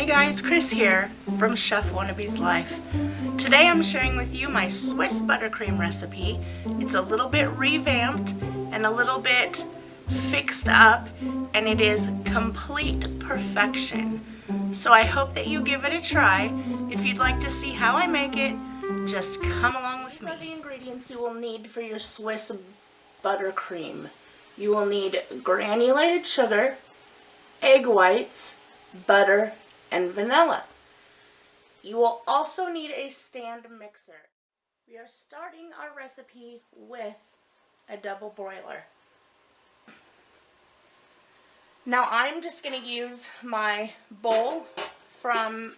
Hey guys, Chris here from Chef Wannabe's Life. Today I'm sharing with you my Swiss buttercream recipe. It's a little bit revamped and a little bit fixed up, and it is complete perfection. So I hope that you give it a try. If you'd like to see how I make it, just come along with me. These are the ingredients you will need for your Swiss buttercream. You will need granulated sugar, egg whites, butter, and vanilla. You will also need a stand mixer. We are starting our recipe with a double broiler. Now I'm just going to use my bowl from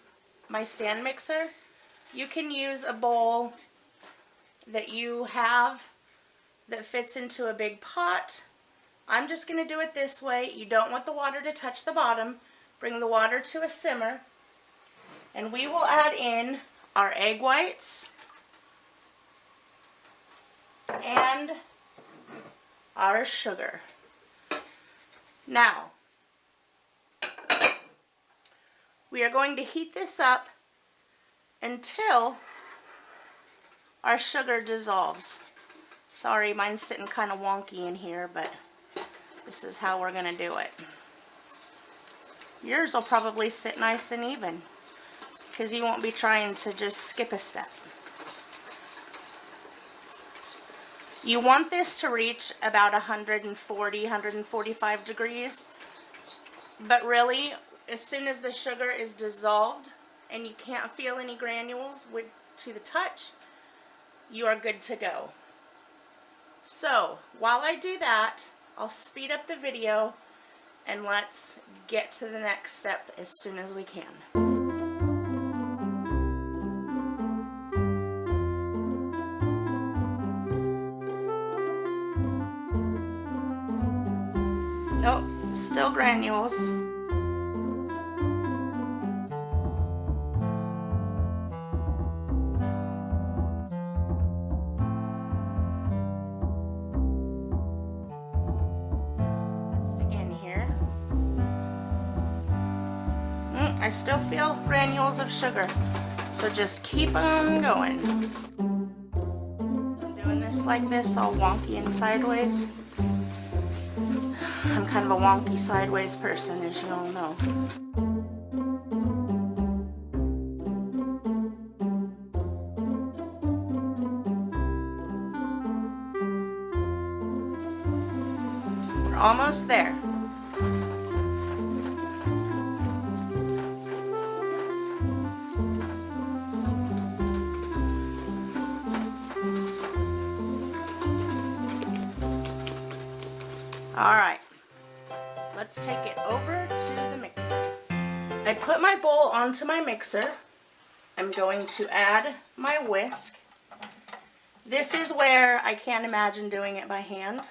my stand mixer. You can use a bowl that you have that fits into a big pot. I'm just going to do it this way. You don't want the water to touch the bottom. Bring the water to a simmer, and we will add in our egg whites and our sugar. Now, we are going to heat this up until our sugar dissolves. Sorry, mine's sitting kind of wonky in here, but this is how we're going to do it. Yours will probably sit nice and even because you won't be trying to just skip a step. You want this to reach about 140, 145 degrees, but really, as soon as the sugar is dissolved and you can't feel any granules to the touch, you are good to go. So, while I do that, I'll speed up the video and let's get to the next step as soon as we can. Nope, still granules. I still feel granules of sugar, so just keep on going. I'm doing this like this, all wonky and sideways. I'm kind of a wonky sideways person, as you all know. We're almost there. Alright, let's take it over to the mixer. I put my bowl onto my mixer. I'm going to add my whisk. This is where I can't imagine doing it by hand.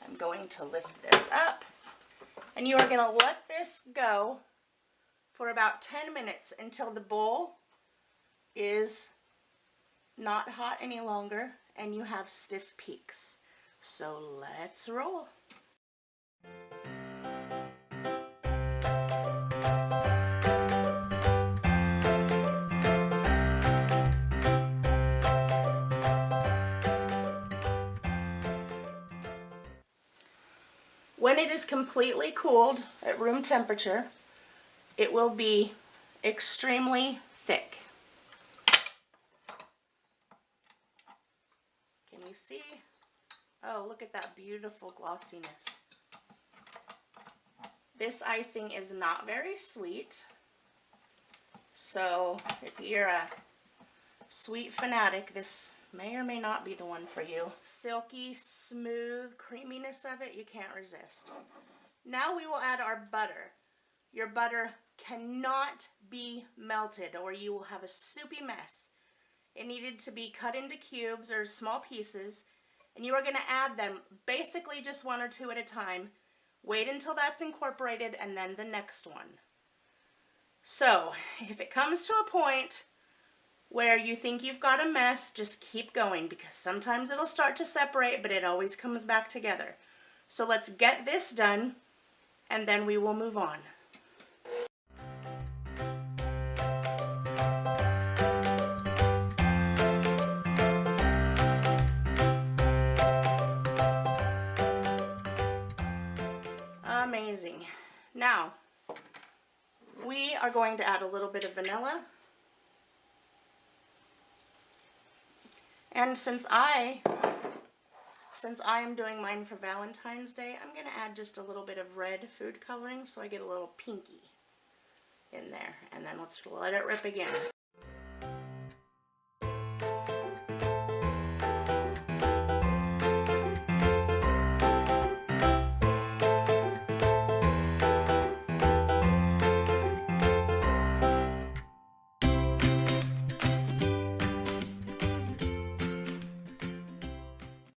I'm going to lift this up, and you are going to let this go for about 10 minutes until the bowl is not hot any longer and you have stiff peaks. So let's roll. When it is completely cooled at room temperature, it will be extremely thick. Can you see? Oh, look at that beautiful glossiness. This icing is not very sweet, so if you're a sweet fanatic, this may or may not be the one for you. Silky, smooth creaminess of it, you can't resist. Now we will add our butter. Your butter cannot be melted or you will have a soupy mess. It needed to be cut into cubes or small pieces, and you are going to add them basically just one or two at a time. Wait until that's incorporated and then the next one. So if it comes to a point where you think you've got a mess, just keep going, because sometimes it'll start to separate, but it always comes back together. So let's get this done and then we will move on. amazing. Now, we are going to add a little bit of vanilla. And since I am doing mine for Valentine's Day, I'm going to add just a little bit of red food coloring so I get a little pinky in there. And then let's let it rip again.